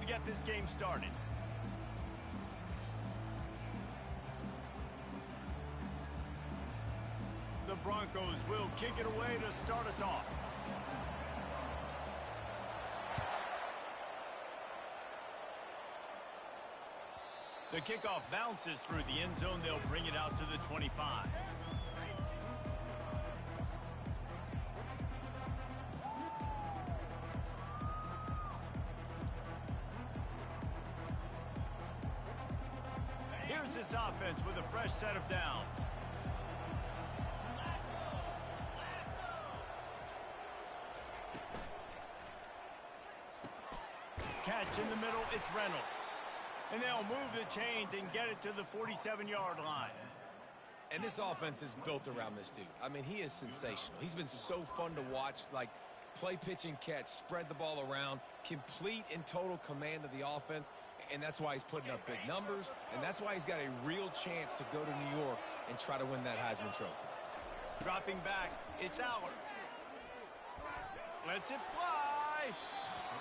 to get this game started. The Broncos will kick it away to start us off. The kickoff bounces through the end zone. They'll bring it out to the 25. Here's this offense with a fresh set of downs. Catch in the middle, it's Reynolds. And they'll move the chains and get it to the 47-yard line. And this offense is built around this dude. I mean, he is sensational. He's been so fun to watch, like play, pitch, and catch, spread the ball around, complete and total command of the offense, and that's why he's putting up big numbers, and that's why he's got a real chance to go to New York and try to win that Heisman Trophy. Dropping back, it's Aller. Lets it fly.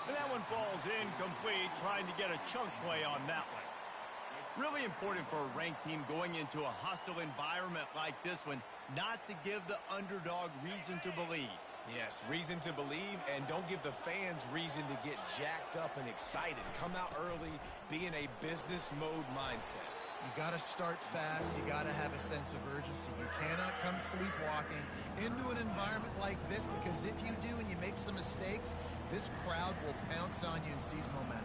And that one falls incomplete, trying to get a chunk play on that one. Really important for a ranked team going into a hostile environment like this one, not to give the underdog reason to believe. Yes, reason to believe, and don't give the fans reason to get jacked up and excited. Come out early, be in a business mode mindset. You got to start fast. You got to have a sense of urgency. You cannot come sleepwalking into an environment like this, because if you do and you make some mistakes, this crowd will pounce on you and seize momentum.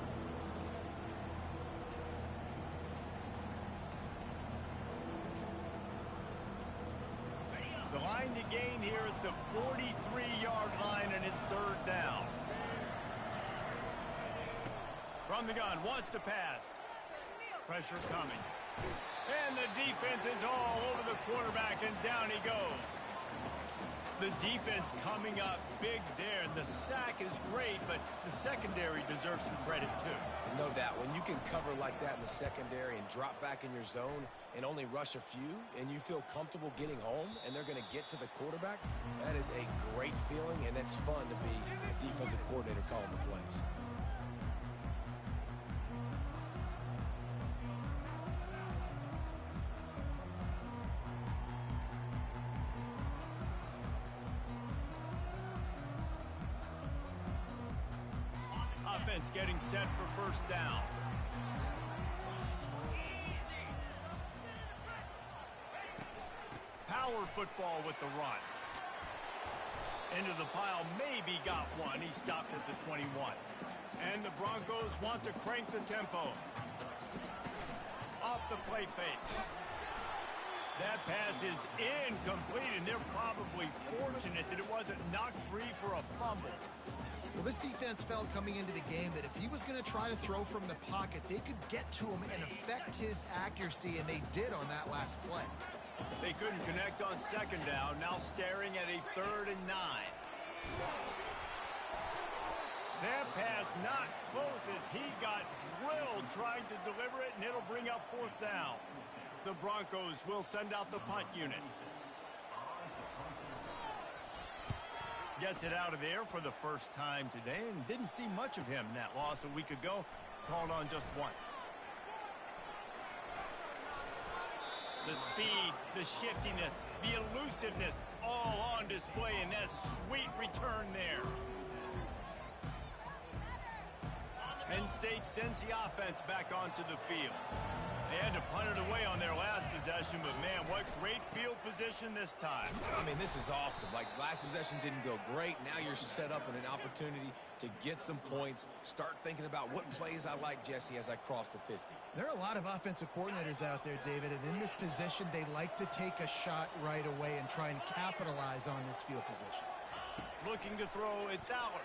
The line to gain here is the 43-yard line, and it's third down. From the gun, wants to pass. Pressure coming. And the defense is all over the quarterback, and down he goes. The defense coming up big there, and the sack is great, but the secondary deserves some credit too. No doubt, when you can cover like that in the secondary and drop back in your zone and only rush a few, and you feel comfortable getting home, and they're going to get to the quarterback, that is a great feeling, and it's fun to be a defensive coordinator calling the plays. Offense getting set for first down. Power football with the run. Into the pile, maybe got one. He stopped at the 21. And the Broncos want to crank the tempo. Off the play fake. That pass is incomplete, and they're probably fortunate that it wasn't knocked free for a fumble. Well, this defense felt coming into the game that if he was going to try to throw from the pocket, they could get to him and affect his accuracy, and they did on that last play. They couldn't connect on second down, now staring at a 3rd and 9. That pass not close as he got drilled trying to deliver it, and it'll bring up 4th down. The Broncos will send out the punt unit. Gets it out of there for the first time today, and didn't see much of him in that loss a week ago. Called on just once. The speed, the shiftiness, the elusiveness, all on display in that sweet return there. Penn State sends the offense back onto the field. They had to punt it away on their last possession, but man, what great field position this time. I mean, this is awesome. Like, last possession didn't go great. Now you're set up in an opportunity to get some points. Start thinking about what plays I like, Jesse, as I cross the 50. There are a lot of offensive coordinators out there, David, and in this position, they like to take a shot right away and try and capitalize on this field position. Looking to throw, it's Aller.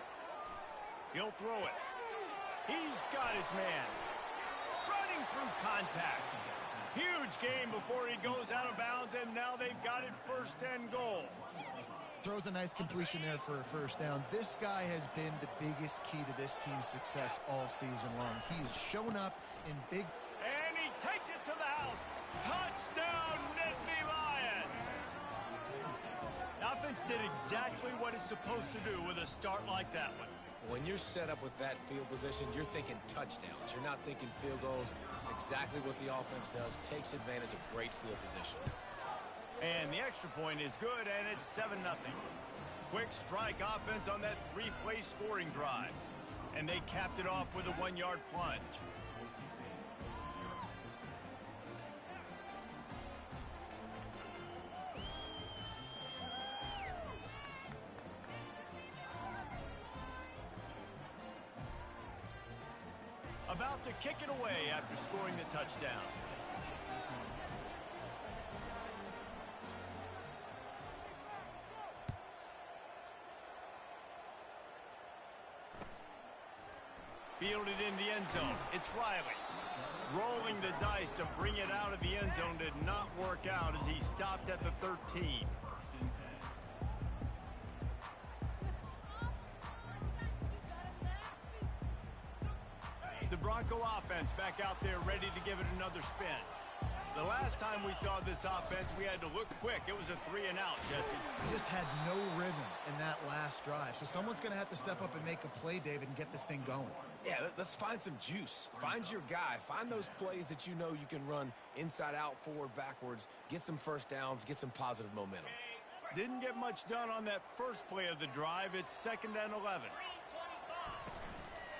He'll throw it. He's got his man. Running through contact. Huge game before he goes out of bounds, and now they've got it 1st and goal. Throws a nice completion there for a first down. This guy has been the biggest key to this team's success all season long. He's shown up in big... And he takes it to the house. Touchdown, Nittany Lions! The offense did exactly what it's supposed to do with a start like that one. When you're set up with that field position, you're thinking touchdowns. You're not thinking field goals. It's exactly what the offense does. Takes advantage of great field position. And the extra point is good, and it's 7-0. Quick strike offense on that three-play scoring drive. And they capped it off with a 1-yard plunge. About to kick it away after scoring the touchdown. Fielded in the end zone. It's Riley. Rolling the dice to bring it out of the end zone did not work out as he stopped at the 13. The Bronco offense back out there ready to give it another spin. The last time we saw this offense, we had to look quick. It was a 3-and-out, Jesse. He just had no rhythm in that last drive. So someone's going to have to step up and make a play, David, and get this thing going. Yeah, let's find some juice. Find your guy. Find those plays that you know you can run inside out, forward, backwards. Get some first downs. Get some positive momentum. Didn't get much done on that first play of the drive. It's 2nd and 11.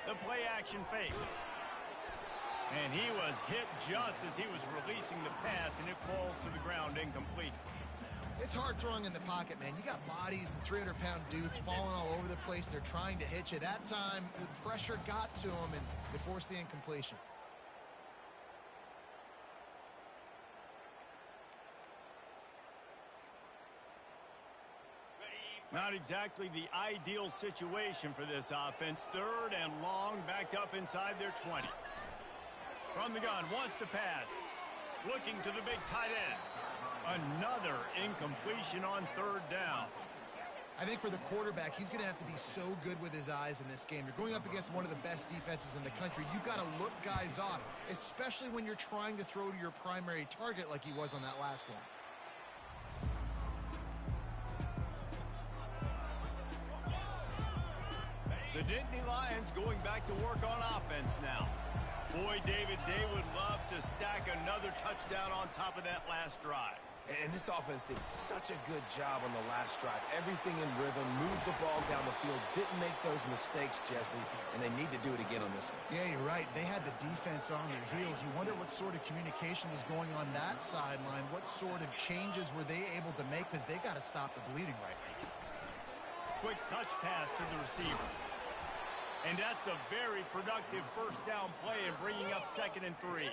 The play action fake. And he was hit just as he was releasing the pass, and it falls to the ground incomplete. It's hard throwing in the pocket, man. You got bodies and 300-pound dudes falling all over the place. They're trying to hit you. That time, the pressure got to him, and they forced the incompletion. Not exactly the ideal situation for this offense. 3rd and long, backed up inside their 20. From the gun, wants to pass. Looking to the big tight end. Another incompletion on 3rd down. I think for the quarterback, he's going to have to be so good with his eyes in this game. You're going up against one of the best defenses in the country. You've got to look guys off, especially when you're trying to throw to your primary target like he was on that last one. The Dynasty Lions going back to work on offense now. Boy, David, they would love to stack another touchdown on top of that last drive. And this offense did such a good job on the last drive. Everything in rhythm, moved the ball down the field, didn't make those mistakes, Jesse, and they need to do it again on this one. Yeah, you're right. They had the defense on their heels. You wonder what sort of communication was going on that sideline. What sort of changes were they able to make, because they got to stop the bleeding right now. Quick touch pass to the receiver. And that's a very productive first down play and bringing up 2nd and 3.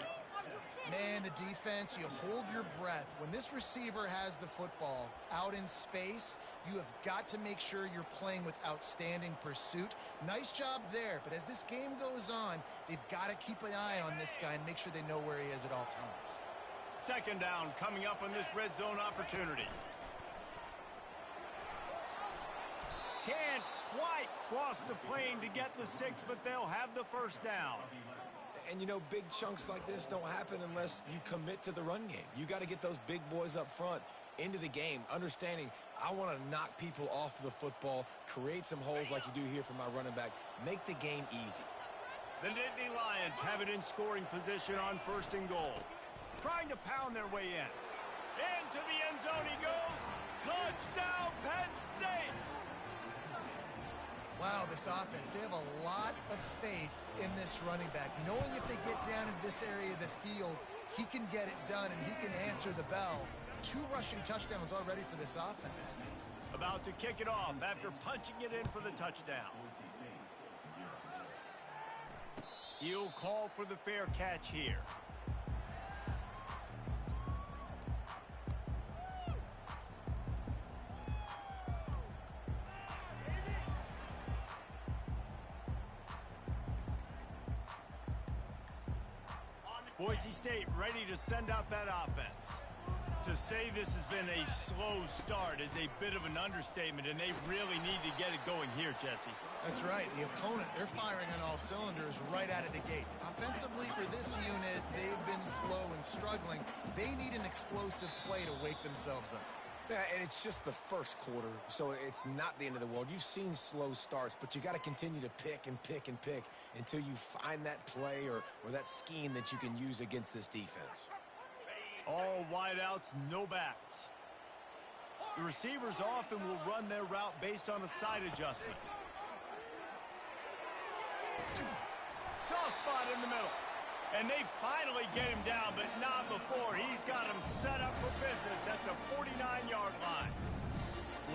Man, the defense, you hold your breath. When this receiver has the football out in space, you have got to make sure you're playing with outstanding pursuit. Nice job there, but as this game goes on, they've got to keep an eye on this guy and make sure they know where he is at all times. 2nd down coming up on this red zone opportunity. Can't quite cross the plane to get the 6, but they'll have the first down. And, you know, big chunks like this don't happen unless you commit to the run game. You got to get those big boys up front into the game, understanding I want to knock people off the football, create some holes like you do here for my running back, make the game easy. The Dynasty Lions have it in scoring position on 1st and goal. Trying to pound their way in. Into the end zone he goes. Touchdown, Penn State! Wow, this offense, they have a lot of faith in this running back. Knowing if they get down into this area of the field, he can get it done and he can answer the bell. 2 rushing touchdowns already for this offense. About to kick it off after punching it in for the touchdown. He'll call for the fair catch here. Boise State ready to send out that offense. To say this has been a slow start is a bit of an understatement, and they really need to get it going here, Jesse. That's right. The opponent, they're firing on all cylinders right out of the gate. Offensively for this unit, they've been slow and struggling. They need an explosive play to wake themselves up. Yeah, and it's just the first quarter, so it's not the end of the world. You've seen slow starts, but you got to continue to pick and pick and pick until you find that play or that scheme that you can use against this defense. All wideouts, no backs. The receivers often will run their route based on a side adjustment. Soft spot in the middle. And they finally get him down, but not before. He's got him set up for business at the 49-yard line.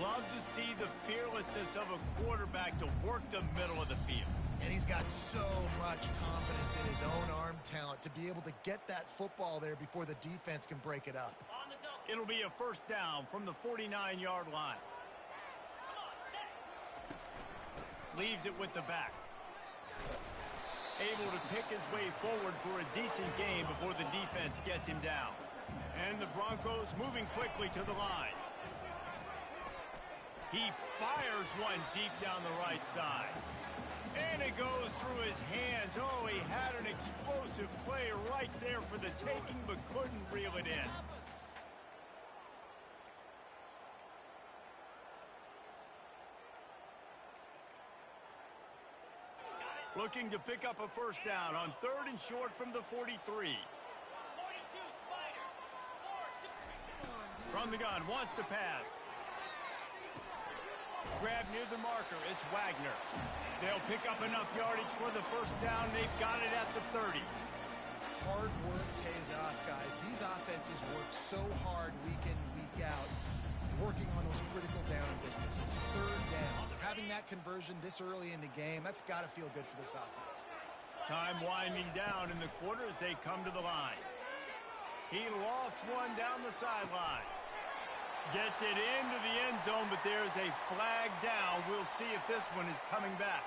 Love to see the fearlessness of a quarterback to work the middle of the field. And he's got so much confidence in his own arm talent to be able to get that football there before the defense can break it up. It'll be a first down from the 49-yard line. Leaves it with the back. Able to pick his way forward for a decent game before the defense gets him down. And the Broncos moving quickly to the line. He fires one deep down the right side. And it goes through his hands. Oh, he had an explosive play right there for the taking, but couldn't reel it in. Looking to pick up a first down on 3rd and short from the 43. From the gun, wants to pass. Grab near the marker, it's Wagner. They'll pick up enough yardage for the first down. They've got it at the 30. Hard work pays off, guys. These offenses work so hard week in, week out, working on those critical down distances, 3rd downs. And having that conversion this early in the game, that's got to feel good for this offense. Time winding down in the quarter as they come to the line. He lofts one down the sideline. Gets it into the end zone, but there's a flag down. We'll see if this one is coming back.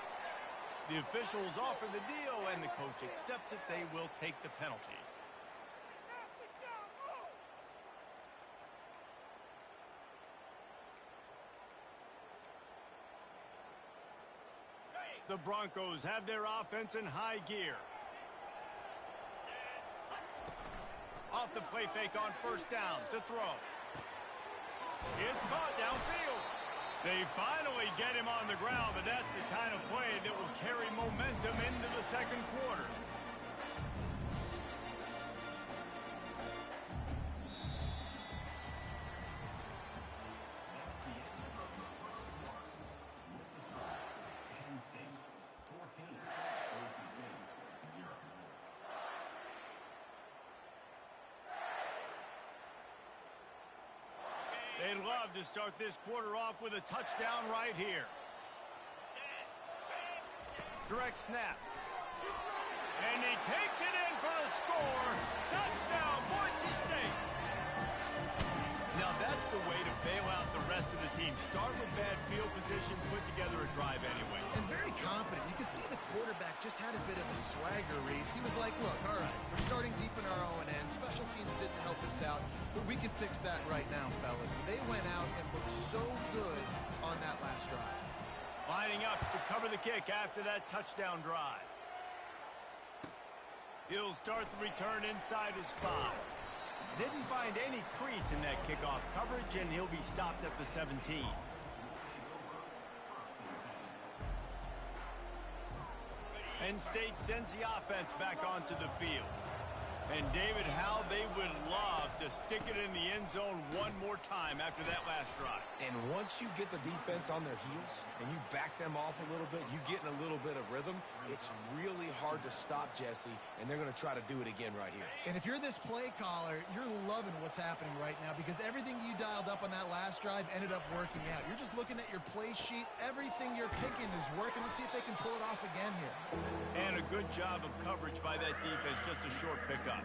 The officials offer the deal, and the coach accepts it. They will take the penalty. The Broncos have their offense in high gear. Off the play fake on first down to throw. It's caught downfield. They finally get him on the ground, but that's the kind of play that will carry momentum into the second quarter. They'd love to start this quarter off with a touchdown right here. Direct snap. And he takes it in for the score. Touchdown, Boise State. Now that's the way to bail out the rest of the team. Start with bad field position, put together a drive anyway. And very confident. You can see the quarterback just had a bit of a swagger, Reese. He was like, look, all right, we're starting deep in our own end. Special teams didn't help us out, but we can fix that right now, fellas. And they went out and looked so good on that last drive. Lining up to cover the kick after that touchdown drive. He'll start the return inside his spot. Didn't find any crease in that kickoff coverage, and he'll be stopped at the 17. Penn State sends the offense back onto the field. And David, how they would love to stick it in the end zone one more time after that last drive. And once you get the defense on their heels and you back them off a little bit, you get in a little bit of rhythm, it's really hard to stop Jesse, and they're going to try to do it again right here. And if you're this play caller, you're loving what's happening right now because everything you dialed up on that last drive ended up working out. You're just looking at your play sheet. Everything you're picking is working. Let's see if they can pull it off again here. And a good job of coverage by that defense, just a short pickup.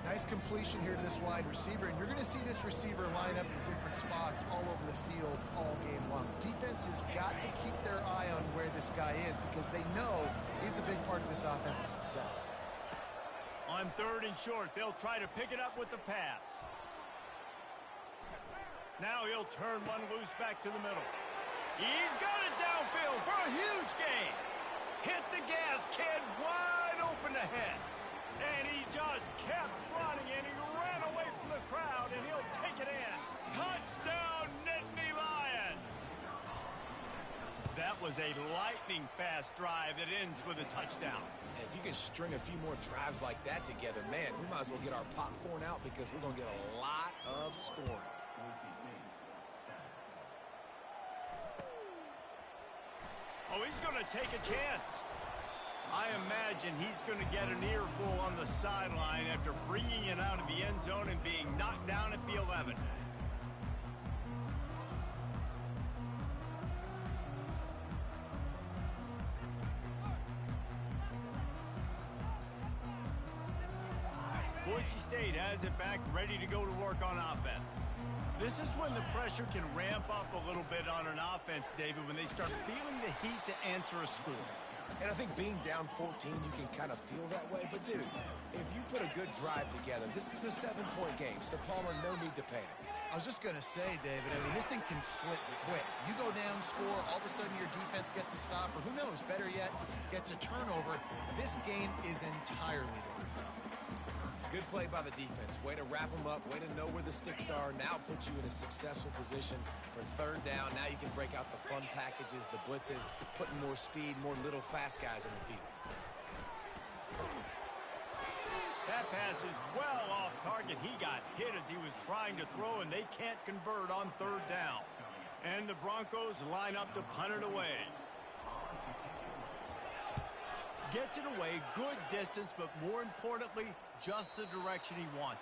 Nice completion here to this wide receiver, and you're going to see this receiver line up in different spots all over the field all game long. Defense has got to keep their eye on where this guy is because they know he's a big part of this offense's success. On 3rd and short, they'll try to pick it up with the pass. Now he'll turn one loose back to the middle. He's got it downfield for a huge gain. Hit the gas, kid, wide open ahead. And he just kept running, and he ran away from the crowd, and he'll take it in. Touchdown! was a lightning-fast drive that ends with a touchdown. And if you can string a few more drives like that together, man, we might as well get our popcorn out because we're going to get a lot of scoring. Oh, he's going to take a chance. I imagine he's going to get an earful on the sideline after bringing it out of the end zone and being knocked down at the 11. Boise State has it back, ready to go to work on offense. This is when the pressure can ramp up a little bit on an offense, David, when they start feeling the heat to answer a score. And I think being down 14, you can kind of feel that way. But, dude, if you put a good drive together, this is a 7-point game, so Palmer, no need to panic. I was just going to say, David, I mean, this thing can flip quick. You go down, score, all of a sudden your defense gets a stop, or who knows, better yet, gets a turnover. This game is entirely different. Good play by the defense. Way to wrap them up. Way to know where the sticks are. Now puts you in a successful position for third down. Now you can break out the fun packages, the blitzes, putting more speed, more little fast guys in the field. That pass is well off target. He got hit as he was trying to throw, and they can't convert on third down. And the Broncos line up to punt it away. Gets it away, good distance, but more importantly, just the direction he wanted.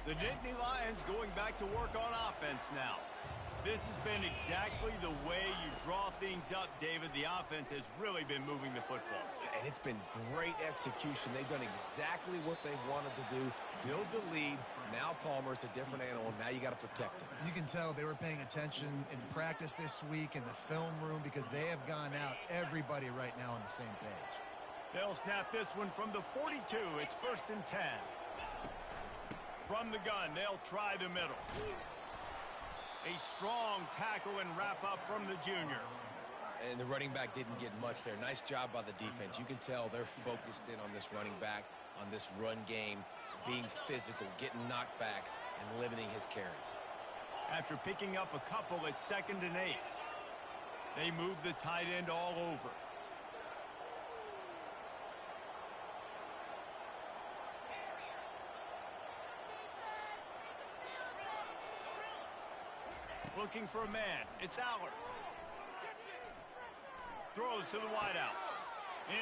The Nittany Lions going back to work on offense now. This has been exactly the way you draw things up, David. The offense has really been moving the football. And it's been great execution. They've done exactly what they've wanted to do. Build the lead. Now Palmer's a different animal. Now you got to protect him. You can tell they were paying attention in practice this week in the film room because they have gone out, everybody right now on the same page. They'll snap this one from the 42. It's 1st and 10. From the gun, they'll try the middle. A strong tackle and wrap up from the junior. And the running back didn't get much there. Nice job by the defense. You can tell they're focused in on this running back, on this run game, being physical, getting knockbacks, and limiting his carries. After picking up a couple, it's 2nd and 8. They move the tight end all over. Looking for a man. It's Allard. Throws to the wideout.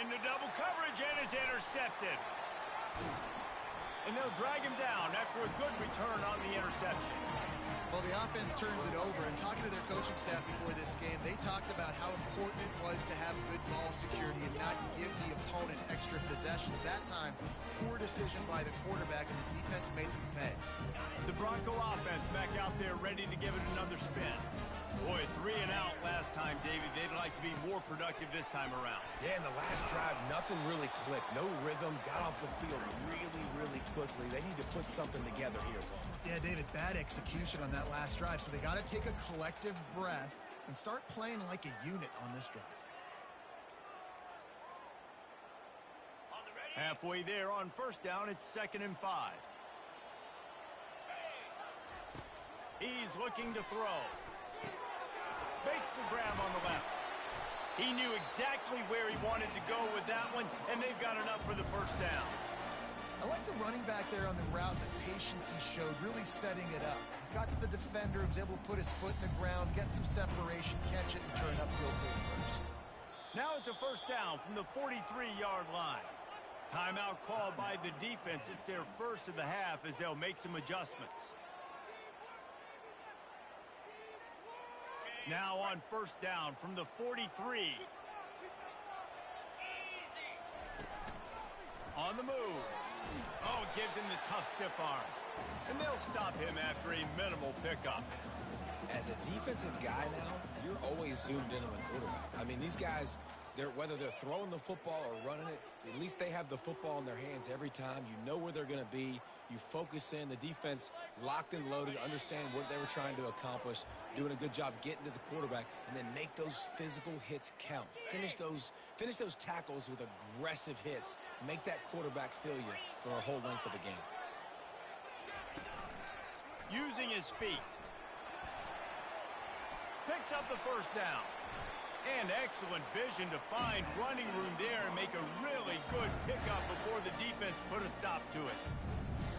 Into double coverage, and it's intercepted. And they'll drag him down after a good return on the interception. Well, the offense turns it over, and talking to their coaching staff before this game, they talked about how important it was to have good ball security and not give the opponent extra possessions. That time, poor decision by the quarterback, and the defense made them pay. The Bronco offense back out there ready to give it another spin. Boy, 3 and out last time, David. They'd like to be more productive this time around. Yeah, in the last drive, nothing really clicked. No rhythm. Got off the field really, really quickly. They need to put something together here, Paul. Yeah, David, bad execution on that last drive, so they got to take a collective breath and start playing like a unit on this drive. Halfway there on 1st down, it's 2nd and 5. He's looking to throw. Makes the grab on the left. He knew exactly where he wanted to go with that one, and they've got enough for the 1st down. I like the running back there on the route, the patience he showed, really setting it up. Got to the defender, was able to put his foot in the ground, get some separation, catch it, and turn upfield for the 1st. Now it's a 1st down from the 43-yard line. Timeout called by the defense. It's their 1st of the half as they'll make some adjustments. Now on 1st down from the 43. On the move. Oh, gives him the tough stiff arm. And they'll stop him after a minimal pickup. As a defensive guy now, you're always zoomed in on the quarterback. I mean, these guys, whether they're throwing the football or running it, at least they have the football in their hands every time. You know where they're going to be. You focus in. The defense locked and loaded, understand what they were trying to accomplish, doing a good job getting to the quarterback, and then make those physical hits count. Finish those tackles with aggressive hits. Make that quarterback feel you for a whole length of the game. using his feet. Picks up the first down. And excellent vision to find running room there and make a really good pickup before the defense put a stop to it.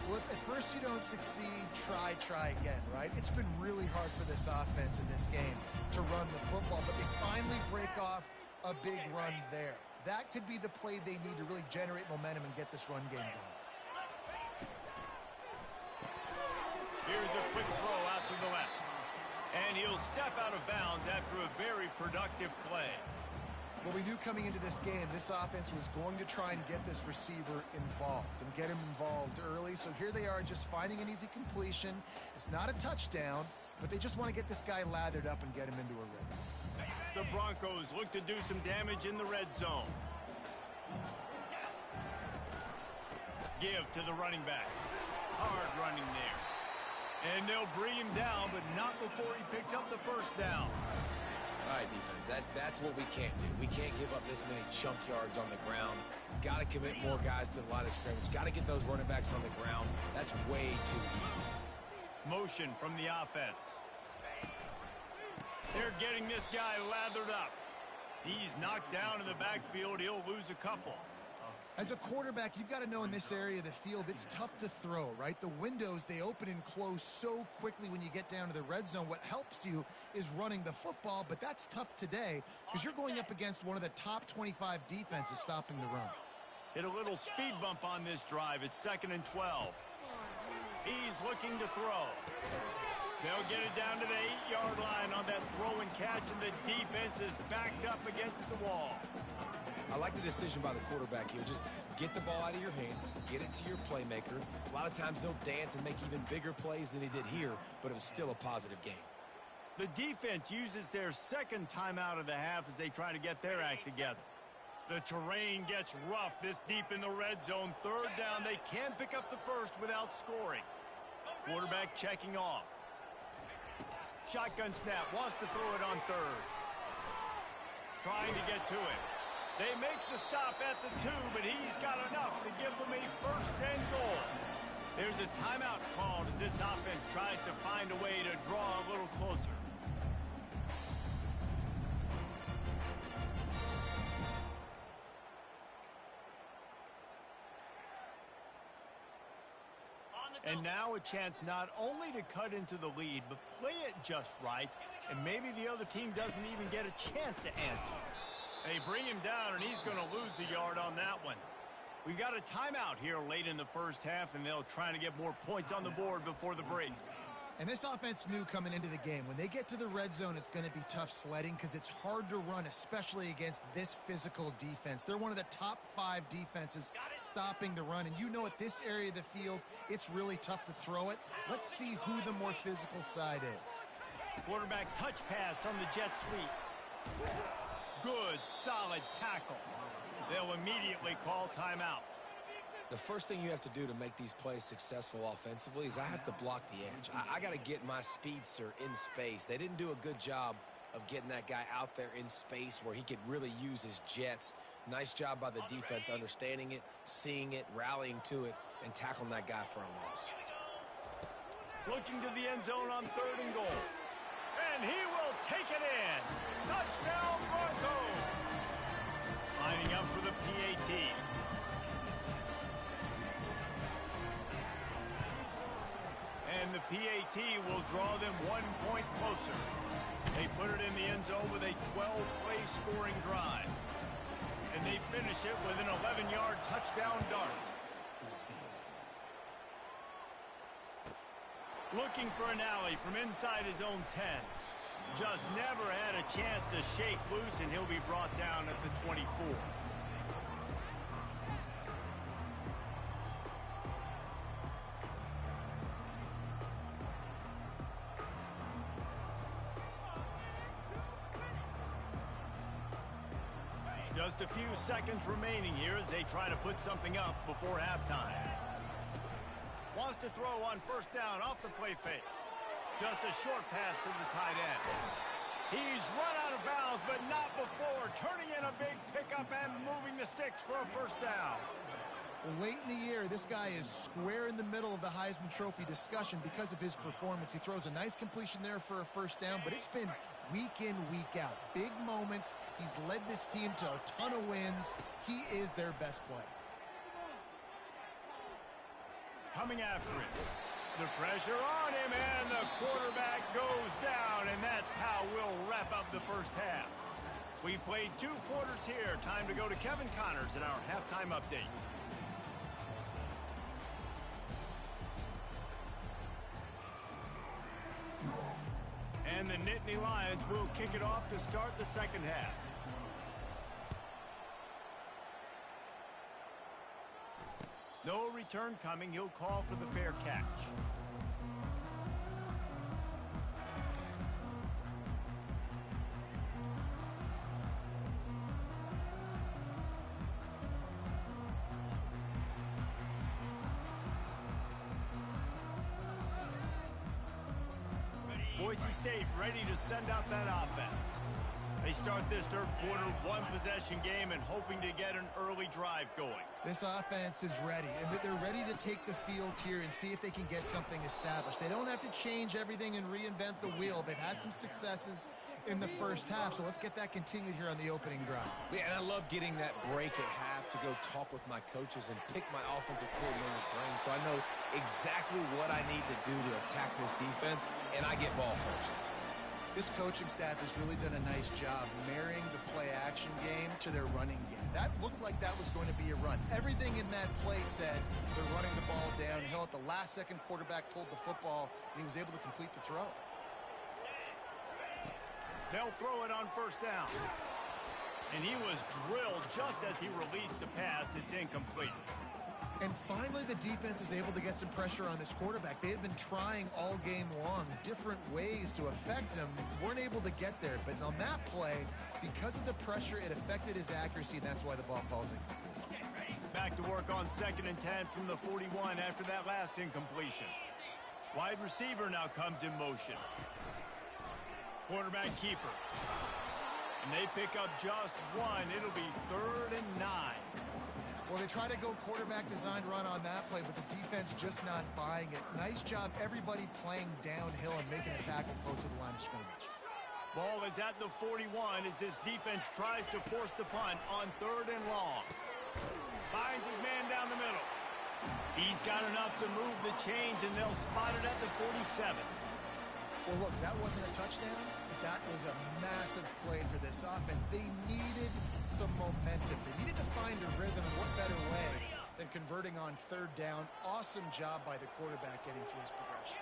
Well, if at first you don't succeed, try again, right? It's been really hard for this offense in this game to run the football, but they finally break off a big run there. That could be the play they need to really generate momentum and get this run game going. Here's a quick throw out to the left. And he'll step out of bounds after a very productive play. Well, we knew coming into this game, this offense was going to try and get this receiver involved and get him involved early. So here they are just finding an easy completion. It's not a touchdown, but they just want to get this guy lathered up and get him into a rhythm. The Broncos look to do some damage in the red zone. Give to the running back. Hard running there. And they'll bring him down, but not before he picks up the first down. All right, defense, that's what we can't do. We can't give up this many chunk yards on the ground. Got to commit more guys to the line of scrimmage. Got to get those running backs on the ground. That's way too easy. Motion from the offense. They're getting this guy lathered up. He's knocked down in the backfield. He'll lose a couple. As a quarterback, you've got to know in this area of the field, it's tough to throw, right? The windows, they open and close so quickly when you get down to the red zone. What helps you is running the football, but that's tough today because you're going up against one of the top 25 defenses stopping the run. Hit a little speed bump on this drive. It's 2nd and 12. He's looking to throw. They'll get it down to the 8-yard line on that throw and catch, and the defense is backed up against the wall. I like the decision by the quarterback here. Just get the ball out of your hands, get it to your playmaker. A lot of times they'll dance and make even bigger plays than he did here, but it was still a positive game. The defense uses their second timeout of the half as they try to get their act together. The terrain gets rough this deep in the red zone. 3rd down, they can pick up the first without scoring. Quarterback checking off. Shotgun snap, wants to throw it on 3rd. Trying to get to it. They make the stop at the 2, but he's got enough to give them a 1st and goal. There's a timeout called as this offense tries to find a way to draw a little closer. And now a chance not only to cut into the lead, but play it just right, and maybe the other team doesn't even get a chance to answer. They bring him down, and he's going to lose a yard on that one. We got a timeout here late in the first half, and they'll try to get more points on the board before the break. And this offense knew coming into the game, when they get to the red zone, it's going to be tough sledding because it's hard to run, especially against this physical defense. They're one of the top 5 defenses stopping the run. And you know at this area of the field, it's really tough to throw it. Let's see who the more physical side is. Quarterback touch pass on the jet sweep. Good, solid tackle. They'll immediately call timeout. The first thing you have to do to make these plays successful offensively is I have to block the edge. I got to get my speedster in space. They didn't do a good job of getting that guy out there in space where he could really use his jets. Nice job by the defense understanding it, seeing it, rallying to it, and tackling that guy for a loss. Looking to the end zone on 3rd and goal. And he will take it in. Touchdown, Broncos. Lining up for the PAT. And the PAT will draw them 1 point closer. They put it in the end zone with a 12-play scoring drive. And they finish it with an 11-yard touchdown dart. Looking for an alley from inside his own 10. Just never had a chance to shake loose, and he'll be brought down at the 24. Just a few seconds remaining here as they try to put something up before halftime. Wants to throw on 1st down off the play fake. Just a short pass to the tight end. He's run out of bounds, but not before. Turning in a big pickup and moving the sticks for a 1st down. Well, late in the year, this guy is square in the middle of the Heisman Trophy discussion because of his performance. He throws a nice completion there for a first down, but it's been week in, week out. Big moments. He's led this team to a ton of wins. He is their best player. Coming after it. The pressure on him, and the quarterback goes down, and that's how we'll wrap up the first half. We've played 2 quarters here. Time to go to Kevin Connors in our halftime update. And the Nittany Lions will kick it off to start the second half. No return coming. He'll call for the fair catch. Boise State ready to send out that offense. They start this third quarter, 1-possession game, and hoping to get an early drive going. This offense is ready, and they're ready to take the field here and see if they can get something established. They don't have to change everything and reinvent the wheel. They've had some successes in the first half, so let's get that continued here on the opening drive. Yeah, and I love getting that break at half to go talk with my coaches and pick my offensive coordinator's brain so I know exactly what I need to do to attack this defense, and I get ball first. This coaching staff has really done a nice job marrying the play-action game to their running game. That looked like that was going to be a run. Everything in that play said they're running the ball downhill. At the last second, quarterback pulled the football, and he was able to complete the throw. They'll throw it on first down. And he was drilled just as he released the pass. It's incomplete. And finally, the defense is able to get some pressure on this quarterback. They had been trying all game long different ways to affect him. Weren't able to get there. But on that play, because of the pressure, it affected his accuracy, and that's why the ball falls incomplete. Back to work on 2nd and 10 from the 41 after that last incompletion. Wide receiver now comes in motion. Quarterback keeper. And they pick up just one. It'll be 3rd and 9. Well, they try to go quarterback designed run on that play, but the defense just not buying it. Nice job, everybody playing downhill and making a tackle close to the line of scrimmage. Ball is at the 41 as this defense tries to force the punt on 3rd and long. Finds his man down the middle. He's got enough to move the chains, and they'll spot it at the 47. Well, look, that wasn't a touchdown. That was a massive play for this offense. They needed some momentum. They needed to find a rhythm. What better way than converting on 3rd down? Awesome job by the quarterback getting through his progression.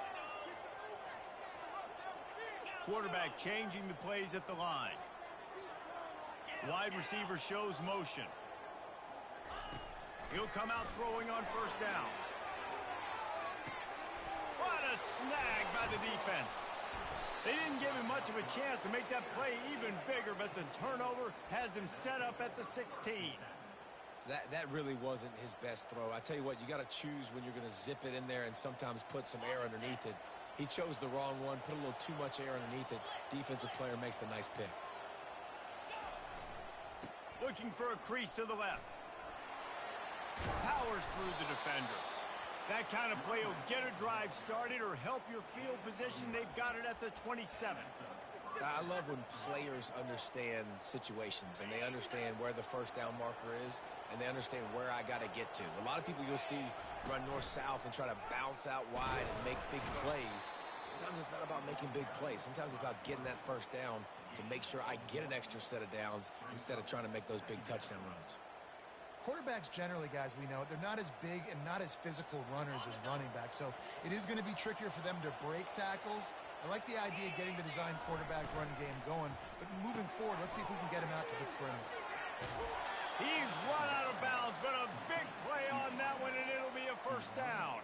Quarterback changing the plays at the line. Wide receiver shows motion. He'll come out throwing on 1st down. What a snag by the defense. They didn't give him much of a chance to make that play even bigger, but the turnover has him set up at the 16. That really wasn't his best throw. I tell you what, you got to choose when you're going to zip it in there and sometimes put some air underneath it. He chose the wrong one, put a little too much air underneath it. Defensive player makes the nice pick. Looking for a crease to the left. Powers through the defender. That kind of play will get a drive started or help your field position. They've got it at the 27. I love when players understand situations and they understand where the 1st down marker is and they understand where I got to get to. A lot of people you'll see run north-south and try to bounce out wide and make big plays. Sometimes it's not about making big plays. Sometimes it's about getting that 1st down to make sure I get an extra set of downs instead of trying to make those big touchdown runs. Quarterbacks generally, guys, we know, they're not as big and not as physical runners as running backs, so it is going to be trickier for them to break tackles. I like the idea of getting the design quarterback run game going, but moving forward, let's see if we can get him out to the perimeter. He's run out of bounds, but a big play on that one, and it'll be a 1st down.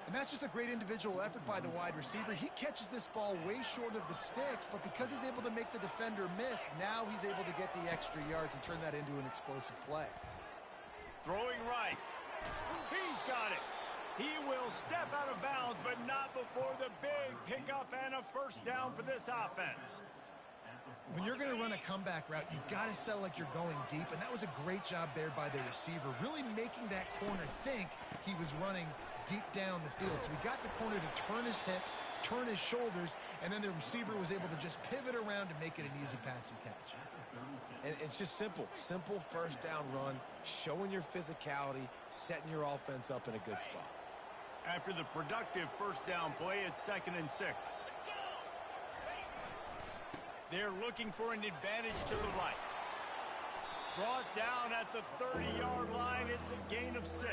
And that's just a great individual effort by the wide receiver. He catches this ball way short of the sticks, but because he's able to make the defender miss, now he's able to get the extra yards and turn that into an explosive play. Throwing right. He's got it. He will step out of bounds, but not before the big pickup and a 1st down for this offense. When you're going to run a comeback route, you've got to sell like you're going deep, and that was a great job there by the receiver, really making that corner think he was running deep down the field. So he got the corner to turn his hips, turn his shoulders, and then the receiver was able to just pivot around and make it an easy pass and catch. And it's just simple first down run, showing your physicality, setting your offense up in a good spot. After the productive first down play, it's 2nd and 6. They're looking for an advantage to the right. Brought down at the 30-yard line. It's a gain of 6.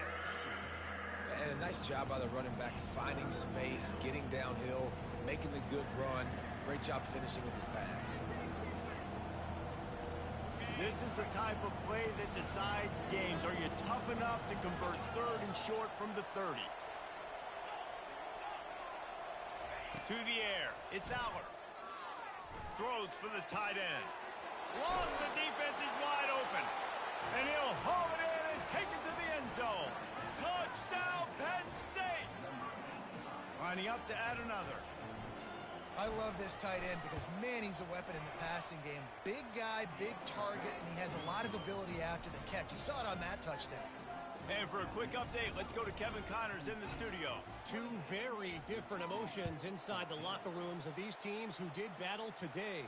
And a nice job by the running back, finding space, getting downhill, making the good run. Great job finishing with his pads. This is the type of play that decides games. Are you tough enough to convert 3rd and short from the 30? To the air. It's Aller. Throws for the tight end. Lost, the defense is wide open. And he'll haul it in and take it to the end zone. Touchdown, Penn State! Lining up to add another. I love this tight end because, man, he's a weapon in the passing game. Big guy, big target, and he has a lot of ability after the catch. You saw it on that touchdown. And for a quick update, let's go to Kevin Connors in the studio. Two very different emotions inside the locker rooms of these teams who did battle today.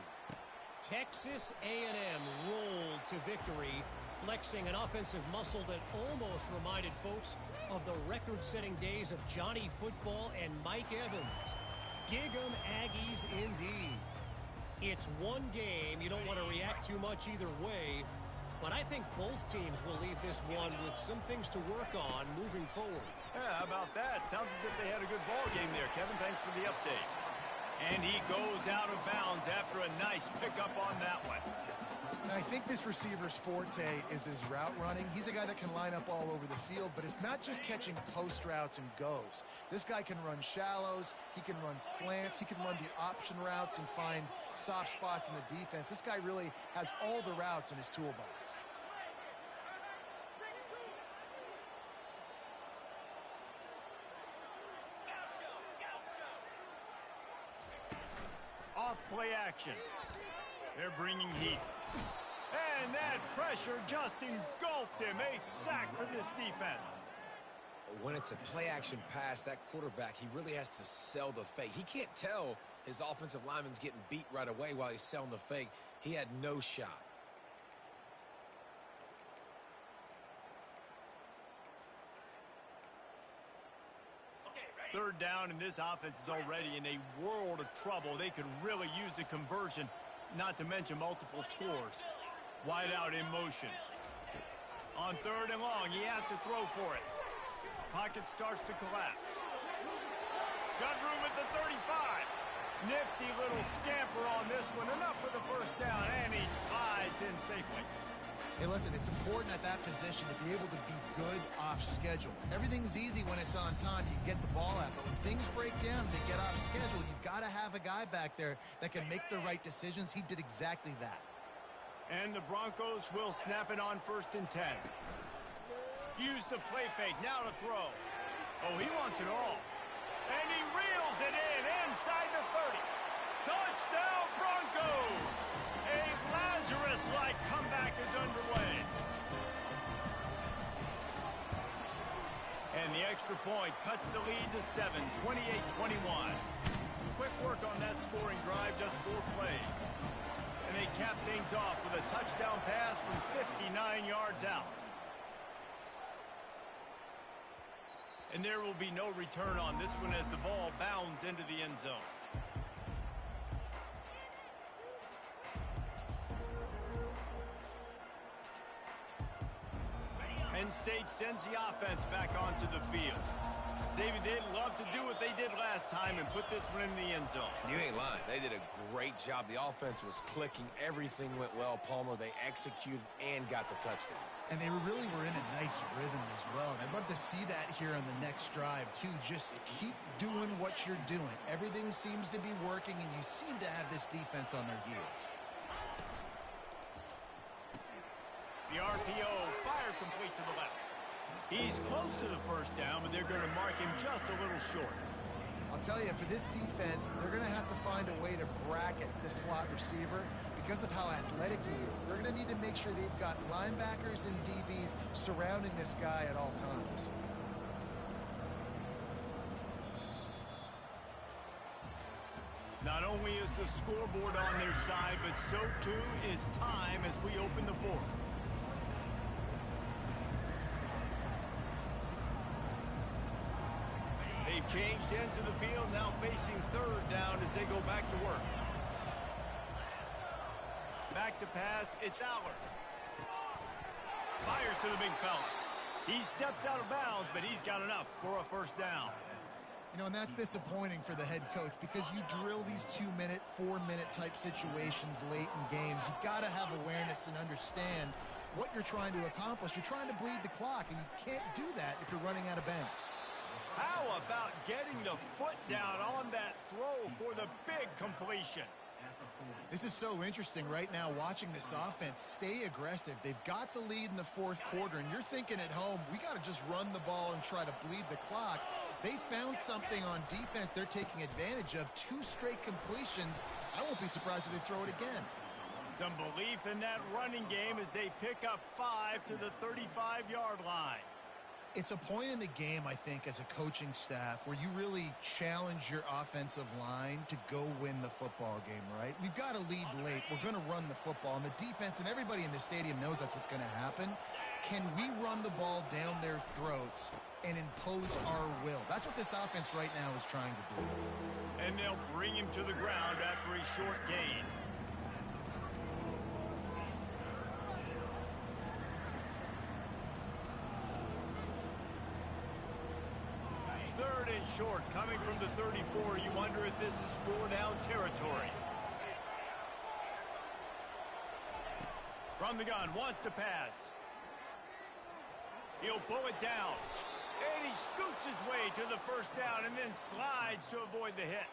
Texas A&M rolled to victory, flexing an offensive muscle that almost reminded folks of the record-setting days of Johnny Football and Mike Evans. Gig 'em Aggies indeed. It's one game. You don't want to react too much either way, but I think both teams will leave this one with some things to work on moving forward. Yeah, how about that? Sounds as if they had a good ball game there, Kevin. Thanks for the update. And he goes out of bounds after a nice pickup on that one. Now, I think this receiver's forte is his route running. He's a guy that can line up all over the field, but it's not just catching post routes and goes. This guy can run shallows, he can run slants, he can run the option routes and find soft spots in the defense. This guy really has all the routes in his toolbox. Off play action. They're bringing heat. And that pressure just engulfed him. A sack for this defense. When it's a play-action pass, that quarterback, he really has to sell the fake. He can't tell his offensive lineman's getting beat right away while he's selling the fake. He had no shot. Third down, and this offense is already in a world of trouble. They could really use a conversion, not to mention multiple scores. Wide out in motion. On 3rd and long, he has to throw for it. Pocket starts to collapse. Got room at the 35. Nifty little scamper on this one. Enough for the first down, and he slides in safely. Hey, listen, it's important at that position to be able to be good off schedule. Everything's easy when it's on time. You can get the ball out. But when things break down, they get off schedule, you've got to have a guy back there that can make the right decisions. He did exactly that. And the Broncos will snap it on 1st and 10. Use the play fake. Now to throw. Oh, he wants it all. And he reels it in inside the 30. Touchdown, Broncos! A Lazarus-like comeback is underway. And the extra point cuts the lead to 7, 28-21. Quick work on that scoring drive, just 4 plays. And they cap things off with a touchdown pass from 59 yards out. And there will be no return on this one as the ball bounds into the end zone. Penn State sends the offense back onto the field. David, they'd love to do what they did last time and put this one in the end zone. You ain't lying. They did a great job. The offense was clicking. Everything went well, Palmer. They executed and got the touchdown. And they really were in a nice rhythm as well. And I'd love to see that here on the next drive, too. Just keep doing what you're doing. Everything seems to be working, and you seem to have this defense on their heels. The RPO, fire complete to the left. He's close to the first down, but they're going to mark him just a little short. I'll tell you, for this defense, they're going to have to find a way to bracket this slot receiver because of how athletic he is. They're going to need to make sure they've got linebackers and DBs surrounding this guy at all times. Not only is the scoreboard on their side, but so too is time as we open the fourth. They've changed ends of the field, now facing third down as they go back to work. Back to pass, it's Aller. Fires to the big fella. He steps out of bounds, but he's got enough for a first down. You know, and that's disappointing for the head coach because you drill these 2-minute, 4-minute type situations late in games. You got to have awareness and understand what you're trying to accomplish. You're trying to bleed the clock, and you can't do that if you're running out of bounds. How about getting the foot down on that throw for the big completion? This is so interesting right now watching this offense stay aggressive. They've got the lead in the fourth quarter, and you're thinking at home, we got to just run the ball and try to bleed the clock. They found something on defense they're taking advantage of. 2 straight completions. I won't be surprised if they throw it again. Some belief in that running game as they pick up 5 to the 35-yard line. It's a point in the game, I think, as a coaching staff where you really challenge your offensive line to go win the football game, right? We've got to lead late. We're going to run the football, and the defense and everybody in the stadium knows that's what's going to happen. Can we run the ball down their throats and impose our will? That's what this offense right now is trying to do. And they'll bring him to the ground after a short gain. Third and short, coming from the 34. You wonder if this is 4-down territory. From the gun, wants to pass. He'll pull it down. And he scoots his way to the first down and then slides to avoid the hit.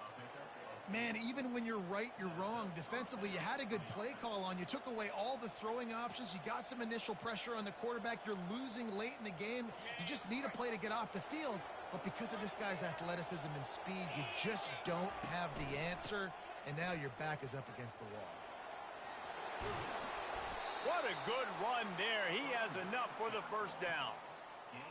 Man, even when you're right, you're wrong. Defensively, you had a good play call on. You took away all the throwing options. You got some initial pressure on the quarterback. You're losing late in the game. You just need a play to get off the field. But because of this guy's athleticism and speed, you just don't have the answer. And now your back is up against the wall. What a good run there. He has enough for the first down.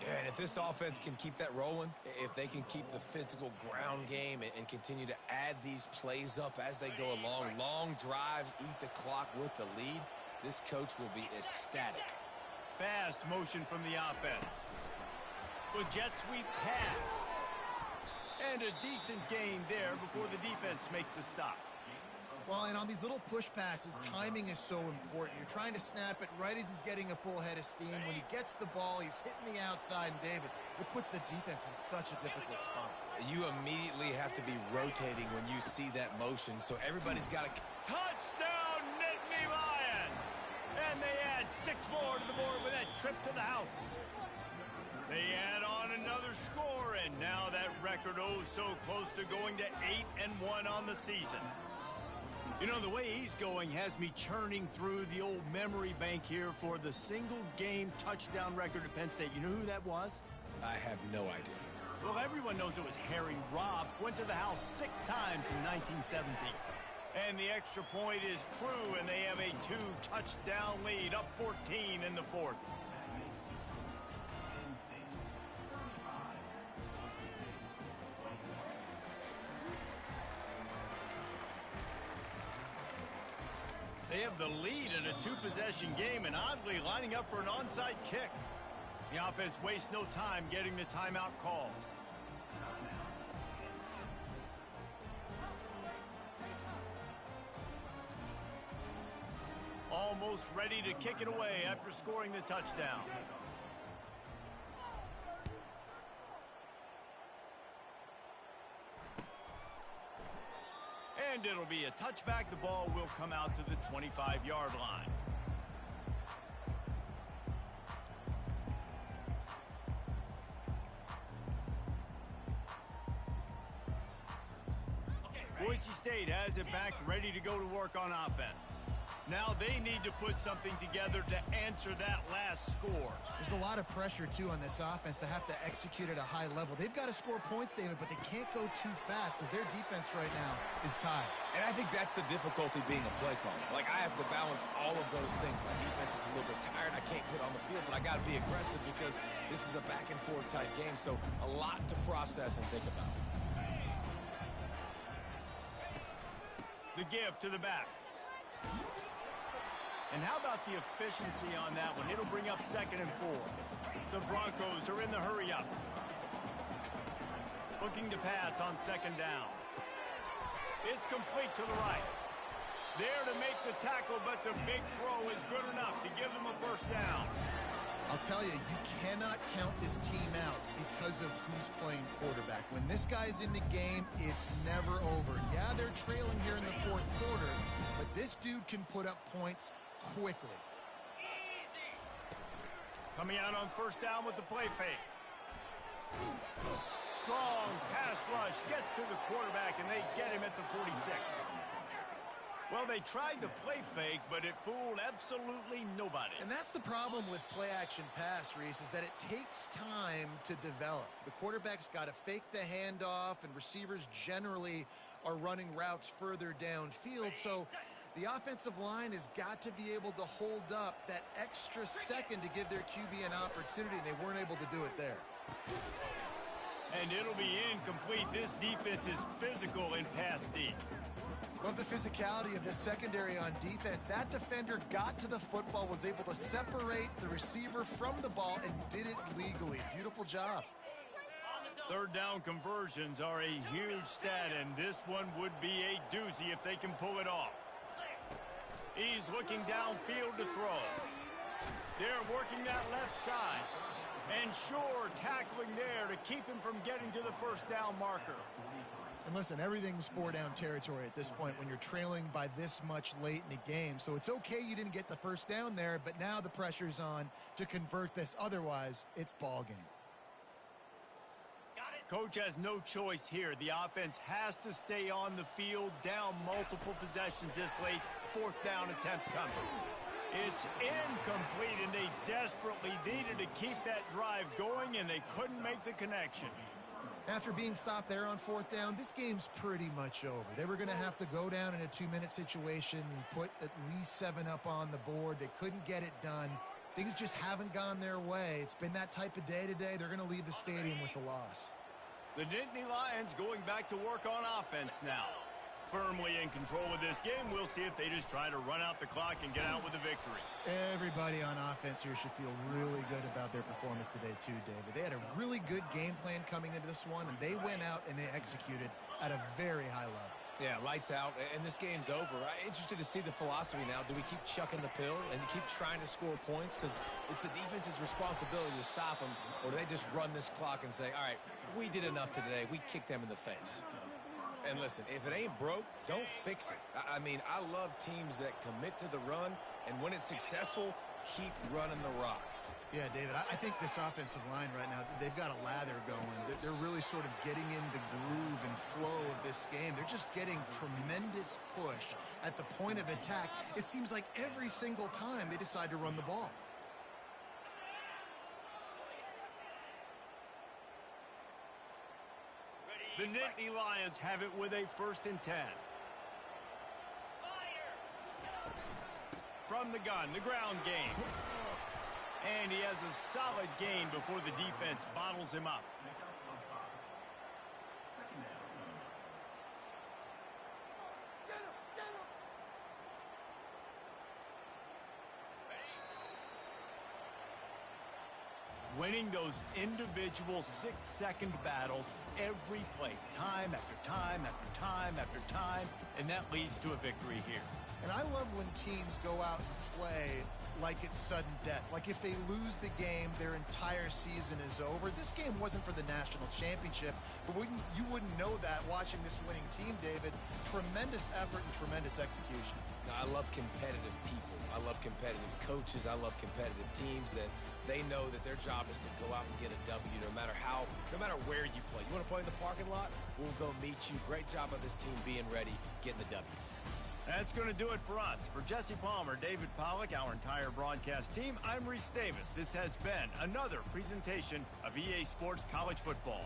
Yeah, and if this offense can keep that rolling, if they can keep the physical ground game and continue to add these plays up as they go along, long drives, eat the clock with the lead, this coach will be ecstatic. Fast motion from the offense. With jet sweep pass. And a decent gain there before the defense makes the stop. Well, and on these little push passes, timing is so important. You're trying to snap it right as he's getting a full head of steam. When he gets the ball, he's hitting the outside, and David, it puts the defense in such a difficult spot. You immediately have to be rotating when you see that motion, so everybody's got to... Touchdown, Nittany Lions! And they add 6 more to the board with that trip to the house. They add on another score, and now that record so close to going to 8-1 on the season. You know, the way he's going has me churning through the old memory bank here for the single-game touchdown record at Penn State. You know who that was? I have no idea. Well, everyone knows it was Harry Robb. Went to the house 6 times in 1917. And the extra point is true, and they have a 2-touchdown lead, up 14 in the fourth. They have the lead in a 2-possession game and oddly lining up for an onside kick. The offense wastes no time getting the timeout called. Almost ready to kick it away after scoring the touchdown. And it'll be a touchback. The ball will come out to the 25-yard line. Boise State has it back, ready to go to work on offense. Now they need to put something together to answer that last score. There's a lot of pressure, too, on this offense to have to execute at a high level. They've got to score points, David, but they can't go too fast because their defense right now is tired. And I think that's the difficulty being a play caller. Like, I have to balance all of those things. My defense is a little bit tired. I can't put on the field, but I got to be aggressive because this is a back-and-forth type game, so a lot to process and think about. The give to the back. And how about the efficiency on that one? It'll bring up 2nd and 4. The Broncos are in the hurry up. Looking to pass on 2nd down. It's complete to the right. There to make the tackle, but the big throw is good enough to give them a 1st down. I'll tell you, you cannot count this team out because of who's playing quarterback. When this guy's in the game, it's never over. Yeah, they're trailing here in the 4th quarter, but this dude can put up points quickly. Coming out on 1st down with the play fake. Strong pass rush gets to the quarterback, and they get him at the 46. Well, they tried the play fake, but it fooled absolutely nobody. And that's the problem with play-action pass, Reese, is that it takes time to develop. The quarterback's got to fake the handoff, and receivers generally are running routes further downfield, so the offensive line has got to be able to hold up that extra second to give their QB an opportunity, and they weren't able to do it there. And it'll be incomplete. This defense is physical in pass D. Love the physicality of this secondary on defense. That defender got to the football, was able to separate the receiver from the ball, and did it legally. Beautiful job. 3rd down conversions are a huge stat, and this one would be a doozy if they can pull it off. He's looking downfield to throw. They're working that left side. And sure, tackling there to keep him from getting to the 1st down marker. And listen, everything's 4-down territory at this point when you're trailing by this much late in the game. So it's okay you didn't get the 1st down there, but now the pressure's on to convert this. Otherwise, it's ball game. Coach has no choice here. The offense has to stay on the field, down multiple possessions this late. 4th down attempt coming. It's incomplete, and they desperately needed to keep that drive going, and they couldn't make the connection. After being stopped there on 4th down, this game's pretty much over. They were going to have to go down in a 2-minute situation and put at least 7 up on the board. They couldn't get it done. Things just haven't gone their way. It's been that type of day today. They're going to leave the stadium with the loss. The Nittany Lions going back to work on offense now. Firmly in control of this game. We'll see if they just try to run out the clock and get out with a victory. Everybody on offense here should feel really good about their performance today too, David. They had a really good game plan coming into this one, and they went out and they executed at a very high level. Yeah, lights out, and this game's over. I'm interested to see the philosophy now. Do we keep chucking the pill and keep trying to score points? Because it's the defense's responsibility to stop them, or do they just run this clock and say, all right, we did enough today. We kicked them in the face. And listen, if it ain't broke, don't fix it. I mean, I love teams that commit to the run, and when it's successful, keep running the rock. Yeah, David, I think this offensive line right now, they've got a lather going. They're really sort of getting in the groove and flow of this game. They're just getting tremendous push at the point of attack. It seems like every single time they decide to run the ball. The Nittany Lions have it with a 1st and 10. From the gun, the ground game. And he has a solid gain before the defense bottles him up. Winning those individual 6-second battles every play, time after time after time after time, and that leads to a victory here. And I love when teams go out and play like it's sudden death. Like if they lose the game, their entire season is over. This game wasn't for the national championship, but you wouldn't know that watching this winning team, David. Tremendous effort and tremendous execution. Now, I love competitive people. I love competitive coaches. I love competitive teams that they know that their job is to go out and get a W no matter where you play. You want to play in the parking lot? We'll go meet you. Great job of this team being ready, getting the W. That's going to do it for us. For Jesse Palmer, David Pollack, our entire broadcast team, I'm Reese Davis. This has been another presentation of EA Sports College Football.